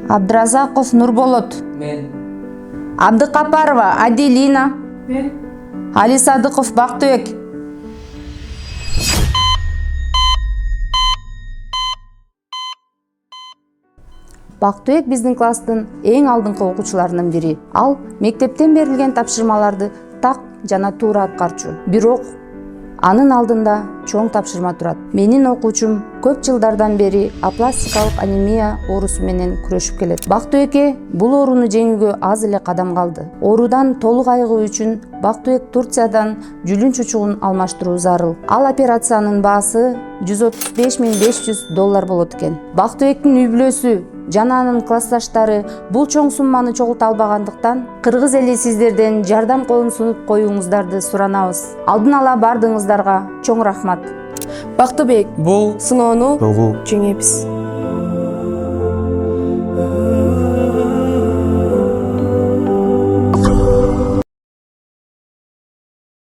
Абдыразаков Нурболот. Мен. Абдыкапарова Аделина. Мен. Али Садыков Бактыбек. Бактыбек биздин класстын эң алдыңкы окуучуларынын бири. Ал мектептен берилген тапшырмаларды так жана туура аткарчу. Бирок анын алдында чоң тапшырма турат. Менин окуучум көп жылдардан бери апластикалык анемия оорусу менен күрөшүп келет. Бактыбекке бул ооруну жеңүүгө аз эле кадам калды. Оорудан толук айыгуу үчүн Бактыбек Турциядан жүлүн чучугун алмаштыруу зарыл. Ал операциянын баасы $135.500 болот экен. Бактыбектин үй бүлөсү жана анын классташтары бул чоң сумманы чогулта албагандыктан кыргыз эли сиздерден жардам колун сунуп коюңуздарды суранабыз. Алдын ала бардыгыңыздарга чоң рахмат. Бактыбек, Бул сыноону долгу жеңебиз.